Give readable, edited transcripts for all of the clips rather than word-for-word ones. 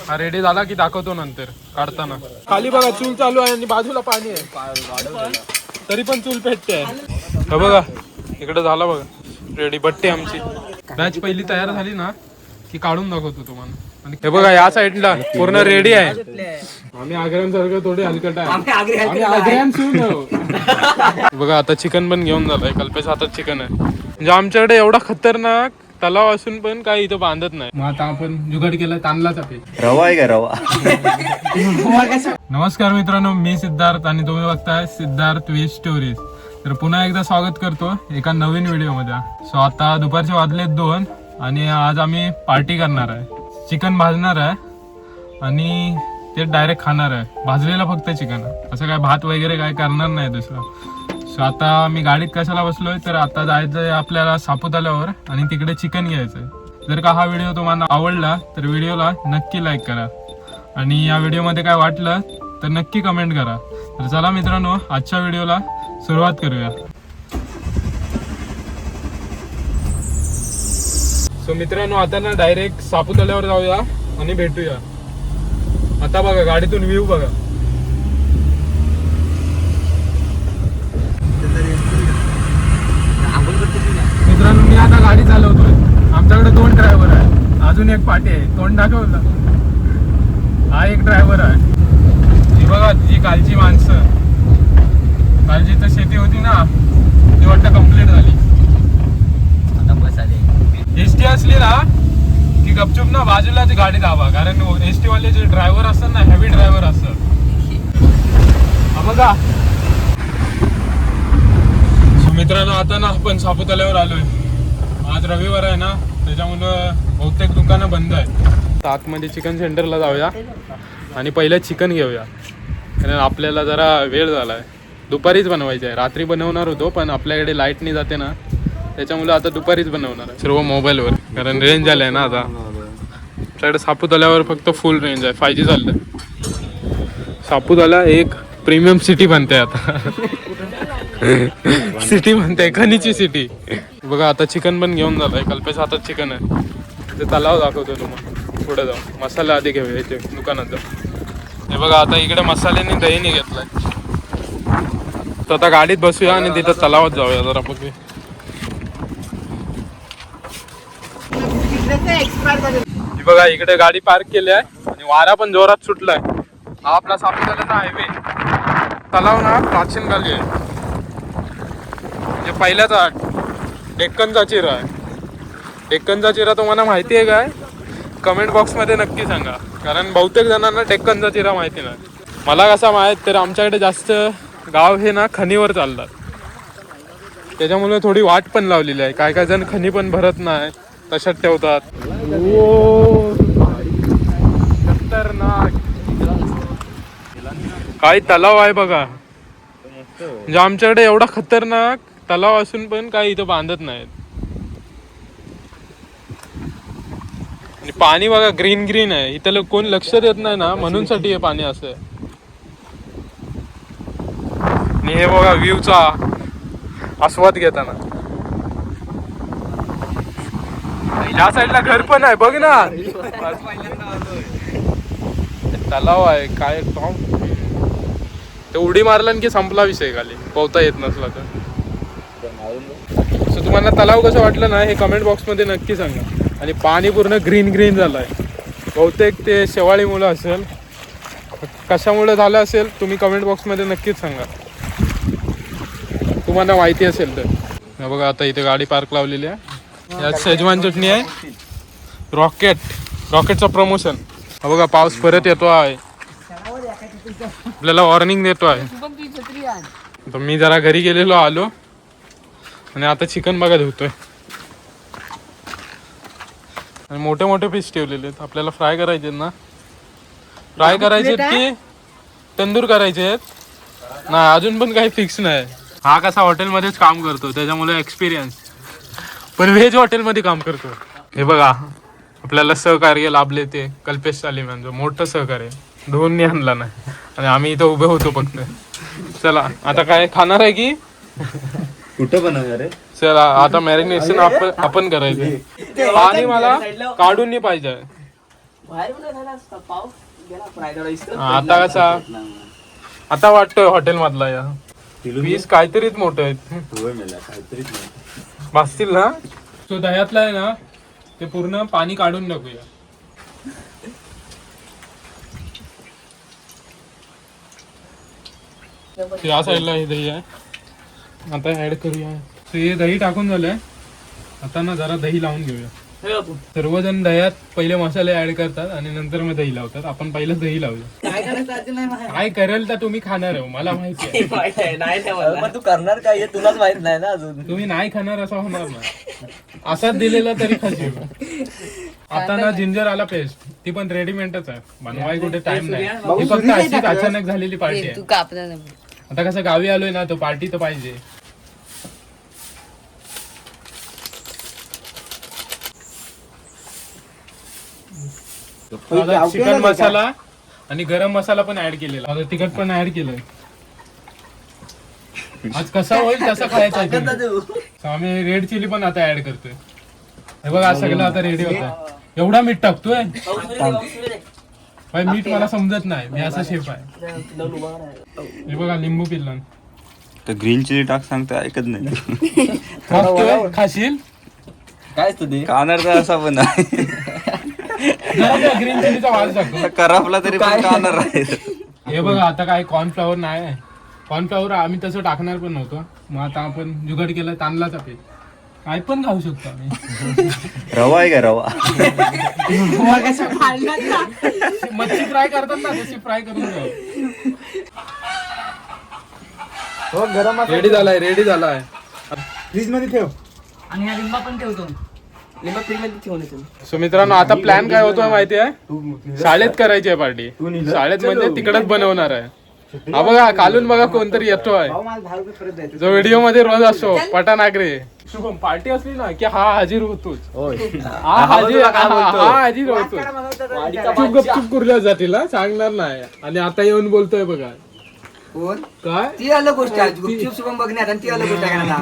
हा रेडी झाला की दाखवतो नंतर काढताना. खाली बघा चूल चालू आहे आणि बाजूला पाणी आहे, तरी पण चूल पेटते आहे. बघा इकडे झाला बघा रेडी. बट्टी आमची बॅच पहिली तयार झाली ना की काढून दाखवतो तुम्हाला. आणि हे बघा या साईडला पूर्ण रेडी आहे. आम्ही आग्र्यांसारखं थोडी हलकट आहे, आम्ही आग्र्यांसून. बघा आता चिकन पण घेऊन झालंय. कल्पेश हातात चिकन आहे. म्हणजे आमच्याकडे एवढा खतरनाक तलाव असून पण काही इथं बांधत नाही. मग आता आपण जुगाड केला तांदळाचा पीठ. रवा आहे का रवा? नमस्कार मित्रांनो, मी सिद्धार्थ आणि तुम्ही बघताय सिद्धार्थ वी स्टोरीज. तर पुन्हा एकदा स्वागत करतो एका नवीन व्हिडिओ मध्ये. सो आता दुपारचे वाजलेत 2 आणि आज आम्ही पार्टी करणार आहे. चिकन भाजणार आहे आणि ते डायरेक्ट खाणार आहे. भाजलेलं फक्त चिकन, असं काय भात वगैरे काय करणार नाही दुसरं. सो आता मी गाडीत कशाला बसलोय तर आता जायचंय आपल्याला सापुताऱ्यावर आणि तिकडे चिकन घ्यायचंय. जर का हा व्हिडिओ तुम्हाला आवडला तर व्हिडिओला नक्की लाईक करा आणि या व्हिडिओमध्ये काय वाटलं तर नक्की कमेंट करा. तर चला मित्रांनो, आजच्या व्हिडिओला सुरुवात करूया. सो मित्रांनो, आता ना डायरेक्ट सापुताऱ्यावर जाऊया आणि भेटूया. आता बघा गाडीतून व्ह्यू बघा. मित्रांनो, मी आता गाडी चालवतोय. आमच्याकडे 2 ड्रायव्हर आहे, अजून एक पाठी आहे. तोंड दाखवलं, हा एक ड्रायव्हर आहे. ही बघा जी कालची माणसं, कालची तर शेती होती ना ती वाटतं कम्प्लीट झाली. आता बस आली. एसटी असली ना की गपचूप ना बाजूलाच गाडी दाबा, कारण एसटी वाले जे ड्रायव्हर असतात ना, हेवी ड्रायव्हर असतात. बघा मित्रांनो, आता ना आपण सापुताऱ्यावर आलोय. आज रविवार आहे ना, त्याच्यामुळं बहुतेक दुकानं बंद आहे. आतमध्ये चिकन सेंटरला जाऊया आणि पहिलं चिकन घेऊया, कारण आपल्याला जरा वेळ झालाय. दुपारीच बनवायचं आहे. रात्री बनवणार होतो पण आपल्याकडे लाईट नाही जाते ना, त्याच्यामुळे आता दुपारीच बनवणार आहे. सर्व मोबाईलवर, कारण रेंज आलाय ना आता. आपल्याकडे सापुताऱ्यावर फक्त फुल रेंज आहे, 5G चाललंय. सापुतारा एक प्रीमियम सिटी बनते आता. सिटी म्हणते, खनीची सिटी. बघा आता चिकन पण घेऊन झालंय. कल्पेश हातात चिकन आहे. ते तलाव दाखवतो तुम्हाला. पुढे जाऊ मसाला आधी घेऊया इथे दुकानात जाऊ. हे बघा आता इकडे मसाल्याने दहीने घेतलाय. तर आता गाडीत बसूया आणि तिथं तलावात जाऊया जरा बघूया. बघा इकडे गाडी पार्क केली आहे आणि वारा पण जोरात सुटलाय. हा आपला सापुताऱ्याचा हायवे. तलाव ना प्राचीन काली आहे, म्हणजे पहिल्याचा डेक्कनचा चिरा आहे. डेक्कनचा चिरा तुम्हाला माहिती आहे काय? कमेंट बॉक्समध्ये नक्की सांगा, कारण बहुतेक जणांना डेक्कनचा चिरा माहिती नाही. मला कसा माहीत, तर आमच्याकडे जास्त गाव हे ना खनीवर चालतात, त्याच्यामुळे थोडी वाट पण लावलेली आहे. काय काय जण खनी पण भरत नाही, तशात ठेवतात. खतरनाक काही तलाव आहे बघा. म्हणजे आमच्याकडे एवढा खतरनाक तलाव असून पण काही इथं बांधत नाहीत. आणि पाणी बघा ग्रीन ग्रीन आहे. इथं कोण लक्ष देत नाही ना, म्हणून साठी हे पाणी असं आहे. आणि हे बघा व्ह्यूचा आस्वाद घेताना. या साईडला घर पण आहे बघ ना. तलाव आहे काय, ते उडी मारला की संपला विषय, खाली पोहता येत नसला तर. सो तुम्हाला तलाव कसं वाटलं ना, हे कमेंट बॉक्समध्ये नक्की सांगा. आणि पाणी पूर्ण ग्रीन ग्रीन झालं आहे. बहुतेक ते शेवाळीमुळे असेल, कशामुळे झालं असेल तुम्ही कमेंट बॉक्समध्ये नक्कीच सांगा, तुम्हाला माहिती असेल तर. बघा आता इथे गाडी पार्क लावलेली आहे. यात शेजवान चटणी आहे. रॉकेटचं प्रमोशन. बघा पाऊस परत येतो आहे, आपल्याला वॉर्निंग देतो आहे. तर मी जरा घरी गेलेलो आलो आणि आता चिकन बघा धुतोय. आणि मोठे मोठे पीस ठेवलेले आहेत. आपल्याला फ्राय करायचे आहेत ना. फ्राय करायचे आहेत की तंदूर करायचे आहेत ना, अजून पण काही फिक्स नाही. हा कसा हॉटेलमध्येच काम करतो त्याच्यामुळे एक्सपिरियन्स, पण व्हेज हॉटेलमध्ये काम करतो. हे बघा आपल्याला सहकार्य लाभले ते कल्पेश सालिमांचं मोठं सहकार्य. दोन्ही आणला नाही आणि आम्ही इथं उभे होतो फक्त. चला आता काय खाणार आहे की कुठं बनवणार आहे? चला आता मॅरिनेशन आपण करायचं. पाणी मला काढून नाही पाहिजे. आता कसा आता वाटतोय हॉटेल मधला या पीस काहीतरीच मोठं आहेत काहीतरीच नाही भासतील ना. तो दह्यातला आहे ना ते पूर्ण पाणी काढून टाकूया. या साईडला हे दही आहे आता ऍड करूया. हे दही टाकून झालंय. आता ना जरा दही लावून घेऊया. सर्वजण दह्यात पहिले मसाले ऍड करतात आणि नंतर मग दही लावतात. आपण पहिलं दही लावूया. काय करेल तर तुम्ही खाणार आहे मला माहिती आहे. तू करणार काय तुलाच माहित नाही ना अजून. तुम्ही नाही खाणार असं होणार ना. असाच दिलेला तरी खाशील. आता ना जिंजर आला पेस्ट ती पण रेडीमेडच आहे. बनवाय कुठे टाइम नाही. ही फक्त अशीच अचानक झालेली पार्टी आहे. आता कसं गावी आलोय ना तो पार्टी तर पाहिजे. चिकन मसाला आणि गरम मसाला पण ऍड केलेला. आता तिखट पण ऍड केलंय. आज कसा होईल तसा खायचा आहे. आम्ही रेड चिली पण आता ऍड करतोय. हे बघा आज सगळं आता रेडी होत. एवढा मीठ टाकतोय भाई. मीठ मला समजत नाही. मी असा शेफ आहे. हे बघा लिंबू पिल्ला तर ग्रीन चिली टाक सांगतो ऐकत नाही. खाशील काय तुझे कानार तर असा पण आहे. ग्रीन चिलीचा वास दाखव. करापला तरी पण कानार आहे. हे बघा आता काय कॉर्नफ्लॉवर नाही. कॉर्नफ्लॉवर आम्ही तसं टाकणार पण नव्हतो. मग आता आपण जुगाड केला तांदळाचा पीठ. काय पण खाऊ शकतो आम्ही. रवा आहे का रवा. मच्छी फ्राय करतात ना तशी फ्राय करून जाऊ. रेडी झालाय रेडी झालाय. फ्रीज मध्ये ठेव आणि हा लिंबा पण ठेवतो. लिंबा फ्रीज मध्ये ठेवून येतो. सो मित्रांनो आता प्लॅन काय होतोय माहिती आहे. शाळेत करायची आहे पार्टी. शाळेत म्हणजे तिकडच बनवणार आहे. हा बघा कालून बघा कोणतरी येतोय जो व्हिडिओ मध्ये रोज असतो पठाण आगरे. शुभम पार्टी असली ना की हा हाजीर होतोच. हा हाजीर होतो. चुप गपचूप कुरल्या जातील सांगणार नाही. आणि आता येऊन बोलतोय बघा काय ती अलग गोष्ट आहे. गुपचूप शुभम बघण्यात आणि ती अलग गोष्ट आहे ना.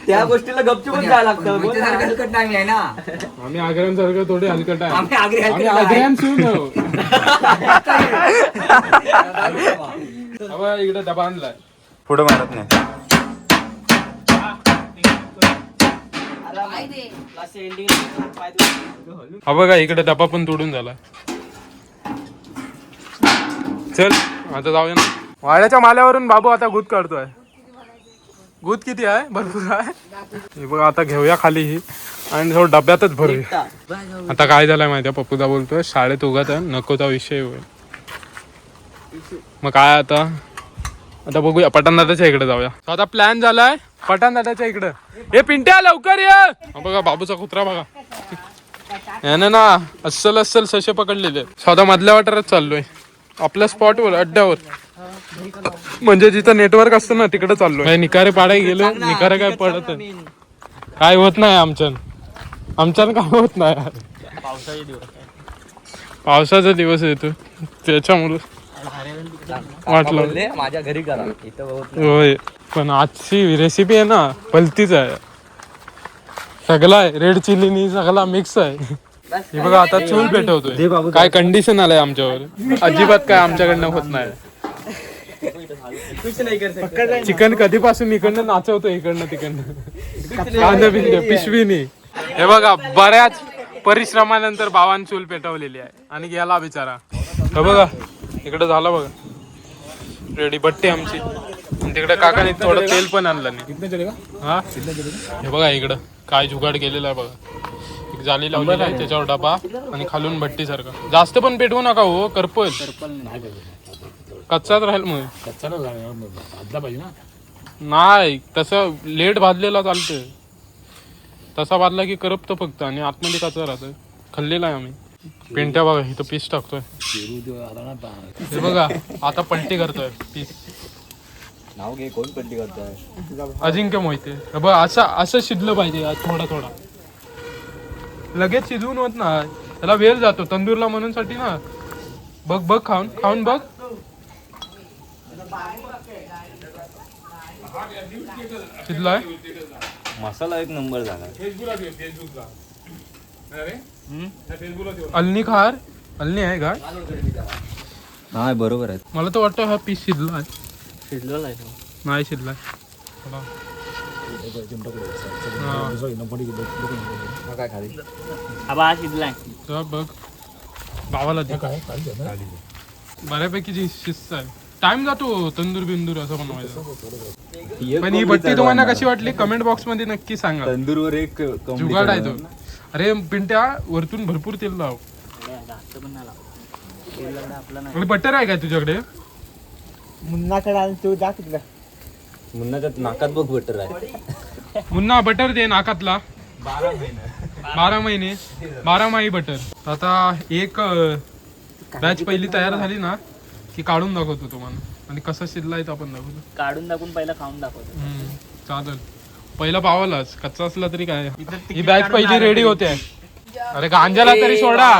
त्या गोष्टीला गपचूप जायला लागतं. हलकट नाही आहे ना. आम्ही आग्र्यांसारखं थोडे हलकट आहे. आम्ही आग्रे आम्ही हलकट आग्र्यांसून इकडे डबा आणलाय. पुढे मारत नाही. हा बघा इकडे डबा पण तोडून झाला. चल आता जाऊया ना. वाड्याच्या माल्यावरून बाबू आता गुद काढतोय. गुद किती आहे भरपूर आहे. हे बघा आता घेऊया खाली ही आणि थोडं डब्यातच भरूया. आता काय झालंय माहितीये पप्पूदा बोलतोय शाळेत उगाच नकोचा विषय होईल. मग काय आता बघूया पठाण दादाच्या इकडे जाऊया. आता प्लॅन झालाय पठाण दादाच्या इकडे. हे पिंट्या लवकर ये. बघा बाबूचा कुत्रा बघा. याने ना अस्सल ससे पकडलेले. स्वतः मधल्या वाटारच चाललोय आपल्या स्पॉटवर अड्ड्यावर. म्हणजे जिथं नेटवर्क असतं ना तिकडे चाललोय. निकारे पाडाय गेलो. निकारे काय पडत काय होत नाही आमच्यानं काय होत नाही. पावसाचा दिवस येतो त्याच्यामुळे वाटलं माझ्या घरी करा. होय पण आजची रेसिपी आहे ना भलतीच आहे. सगळा आहे रेड चिलीनी सगळा मिक्स आहे. हे बघा आता चूल पेटवतोय. काय कंडिशन आलंय आमच्यावर. अजिबात काय आमच्याकडनं होत नाही. चिकन कधीपासून इकडनं नाचवतो इकडनं तिकडनं पिशवीनी. हे बघा बऱ्याच परिश्रमानंतर भावान चूल पेटवलेली आहे आणि गेला बिचारा. हे बघा इकडे झालं बघा रेडी बट्टी आमची. तिकडे काकाने थोडं तेल पण आणलं नाही. हा हे बघा इकडं काय जुगाड केलेला आहे बघा. एक जाली लावलेली आहे त्याच्यावर डबा आणि खालून भट्टी सारखा. जास्त पण पेटवू नका हो करपल. कच्चाच राहील मग. कच्चा भाजला पाहिजे ना. नाही तसं लेट भाजलेला चालतोय. तसा भाजला की करपतो फक्त आणि आतमध्ये कच्चा राहतोय. खाल्लेला आहे आम्ही. पेंट्या बघा इथं पीस टाकतोय. हे बघा आता पलटी करतोय पीस. नाव घे कोण पलटी करतोय. अजिंक्य मोहिते. बघ असं शिजलं पाहिजे थोडा लगेच शिजवून होत नाही. त्याला वेळ जातो तंदूरला म्हणून साठी ना. बघ खाऊन बघ. शिजलाय. मसाला एक नंबर झाला. अल्नी खार अल्नी आहे का? नाही बरोबर आहे. मला तर वाटतं हा पीस शिजला आहे. शिजलेला आहे नाही शिजला काय खाली हा शिजलाय. बघ भावाला दे. बऱ्यापैकी शिस्त आहे. टाइम जातो तंदूर बिंदूर असं बनवायचं. पण ही भट्टी तुम्हाला कशी वाटली कमेंट बॉक्स मध्ये नक्की सांगा. तंदूरवर एक जुगाड आहे तो. अरे पिंट्या वरतून भरपूर तेल लाव. आणि बटर आहे काय तुझ्याकडे? मुन्नाकडे तू दाखव. मुन्नाच्या नाकात बघ बटर आहे. मुन्ना बटर दे नाकातला. 12 महिने बटर. आता एक बॅच पहिली तयार झाली ना की काढून दाखवतो तुम्हाला आणि कसं शिजलाय तो आपण दाखवतो. काढून दाखवून पहिला खाऊन दाखवतो. चालेल. पहिला पावालाच कच्चा असला तरी काय. ही बॅच पहिली रेडी होते. अरे गांजाला तरी सोडा.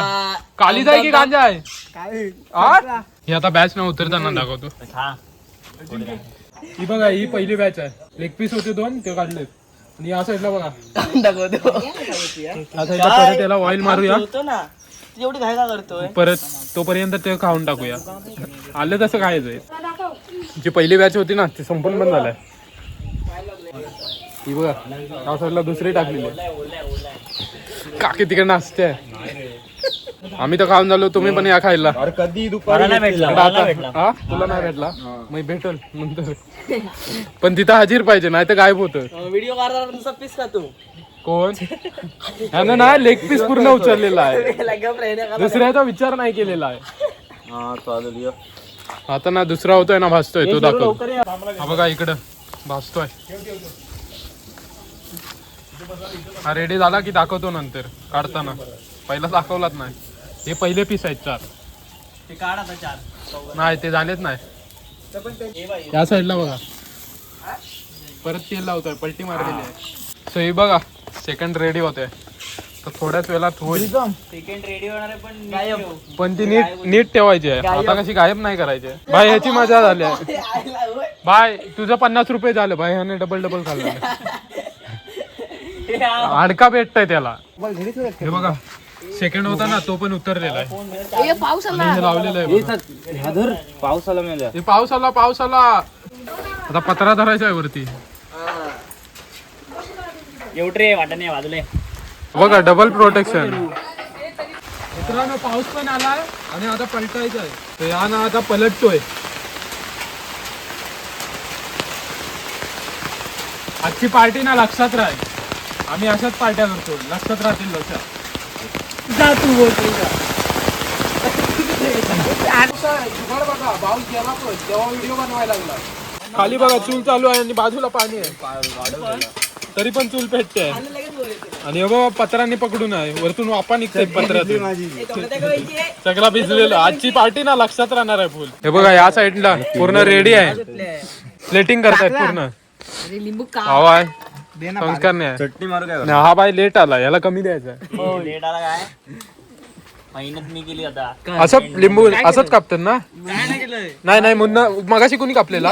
कालीज आहे की गांजा आहे? ही आता बॅच न उतरताना दाखवतो. ही बघा ही पहिली बॅच आहे. लेग पीस होते 2 ते काढलेत. आणि या साईडला बघा या साईडला परत त्याला ऑइल मारूया. एवढी घाय का करतोय? परत तोपर्यंत ते खाऊन टाकूया. आलं तसं खायचंय. जी पहिली बॅच होती ना ती संपून बंद झालाय. ही बघा या साईडला दुसरी टाकलेली काकी तिकडनं असते. आम्ही तर खाऊन झालो. तुम्ही पण या खायला. कधी मला नाही भेटला. तुला नाही भेटला मग भेटल नंतर. पण तिथं हजीर पाहिजे नाही तर गायब होतं. व्हिडिओ काढताना पीस खातो. कोण ह्यानं ना लेग पीस पूर्ण उचललेला आहे. दुसऱ्याचा विचार नाही केलेला आहे. आता ना दुसरा होतोय ना भासतोय तो दाखव. हा बघा इकडं भासतोय. हा रेडी झाला की दाखवतो नंतर काढताना. पहिला दाखवलाच नाही. हे पहिले पीस आहेत 4. ते काढ आता 4. नाही ते झालेच नाही. या साईडला बघा परत तेल लावतोय. पलटी मारलेली आहे. सो हे बघा सेकंड रेडी होते. तर थोड्याच वेळात होईल. सेकंड रेडी होणार आहे पण ती नीट ठेवायची आहे. आता कशी गायब नाही करायची. भाई ह्याची मजा झाली आहे. भाई तुझं 50 रुपये झालं. भाई ह्याने डबल खाल्लं. हाडका भेटतय त्याला. हे बघा सेकंड होता ना तो पण उतरलेला आहे. पाऊस आणि हे लावलेलं आहे. पावसाला मेल्या. हे पाऊस आला. आता पत्रा धरायचा आहे वरती. एवढे वाटत नाही वाजले. बघा डबल प्रोटेक्शन. मित्रांनो पाऊस पण आलाय आणि आता पलटायचं आहे. तर या ना आता पलटतोय. आजची पार्टी ना लक्षात राहील. आम्ही अशाच पार्ट्या करतो. लक्षात राहतील. लक्षात जा तू बघा पाऊस गेला पण जेव्हा व्हिडिओ बनवायला लागला. खाली बघा चूल चालू आहे आणि बाजूला पाणी आहे. तरी पण चूल पेटते. आणि बघा पत्रांनी पकडून आहे. वरतून वापा निघते पत्रातून. सगळा भिजलेला. आजची पार्टी ना लक्षात राहणार आहे फुल. हे बघा या साईडला पूर्ण रेडी आहे. प्लेटिंग करतायत पूर्ण. हवा आहे संस्कार नाही. चटणी मारू काय? हा बाई लेट आला. याला कमी द्यायचा. लेट आला काय? मेहनत मी केली आता. असं लिंबू असंच कापतात ना? नाही मुन्ना मगाशी कोणी कापलेला?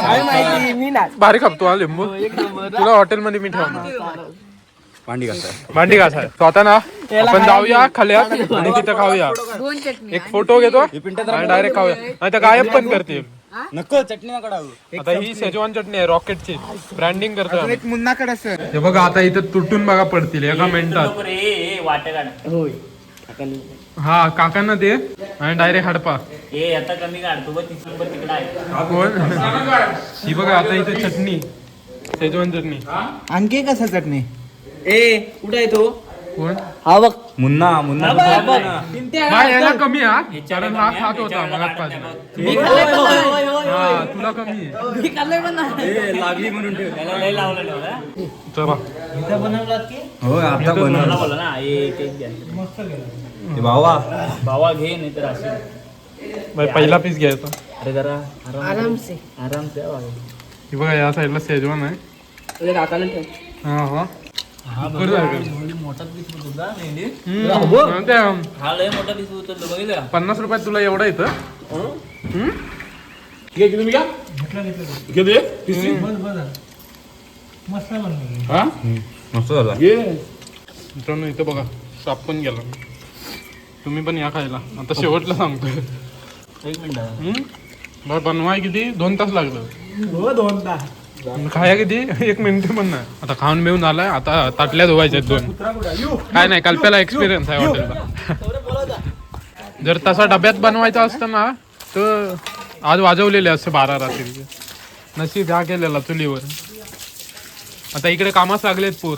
भारी कापतो हा लिंबू. तुला हॉटेलमध्ये मी ठेवणार. भांडी घासाय. तो आता ना आपण जाऊया खाल्यात आणि तिथं खाऊया. एक फोटो घेतो आणि डायरेक्ट खाऊया. नाही तर गायब पण करतील. नको चटणी नका टाकू. आता ही शेजवान चटणी आहे रॉकेटची. ब्रँडिंग करतोय. मुन्नाकडे सर हे बघा आता इथं तुटून बघा पडतील एका मिनिटात. वाट काढ. हा काकांना दे आणि डायरेक्ट हडपा. हे आता कमी काढतो. 30 नंबर तिकडे आहे. कोण ही बघा आता इथे चटणी शेजवान चटणी. आणखी कसं चटणी कुठे आहे तो? कोण हा बघ. मुन्ना बाय याला कमी हा. कारण हा खात होता मगाचपासून. हा तुला कमी आहे. लागली म्हणून ठेव. त्याला लय लावलं. चला इथं बनवलात की? हो आता बनवला. बोला ना. भावा घे नाही तर असेल. बाय पहिला पीस घ्यायचा. अरे जरा आराम से. ही बघा या साईडला शेजवान आहे. काकाला ठेव. हा मोठा पीस होता. हा लय मोठा पीस होता. बघितलं 50 रुपयात तुला एवढा येतं. मस्त झाला. मित्रांनो इथं बघा साप पण गेला. तुम्ही पण या खायला. आता शेवटला सांगतोय. एक मिनिट बरं बनवाय किती 2 तास लागलं. हो 2 तास. खाया किती 1 मिनिट पण नाही. आता खाऊन बिऊन झालाय. आता ताटल्या धुवायच्या 2. काय नाही कल्प्याला एक्सपिरियन्स आहे हॉटेलला. जर तसा डब्यात बनवायचा असतं ना तर आज वाजवलेले असते 12 रात्रीचे. नशीब ह्या केलेला चुलीवर. आता इकडे कामास लागलेत पोर.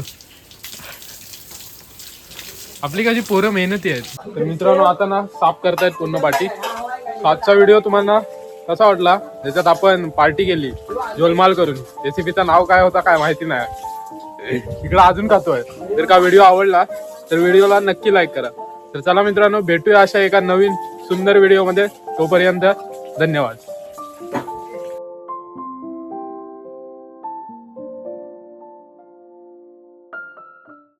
आपली कशी पोरं मेहनती आहेत. तर मित्रांनो आता ना साफ करतायत पूर्ण पाटी. आजचा व्हिडिओ तुम्हाला कसा वाटला? ज्याच्यात आपण पार्टी केली झोलमाल करून. रेसिपीचं नाव काय होता काय माहिती नाही. इकडे अजून खातोय. जर का व्हिडिओ आवडला तर व्हिडिओला नक्की लाईक करा. तर चला मित्रांनो भेटूया अशा एका नवीन सुंदर व्हिडिओ मध्ये. तोपर्यंत धन्यवाद.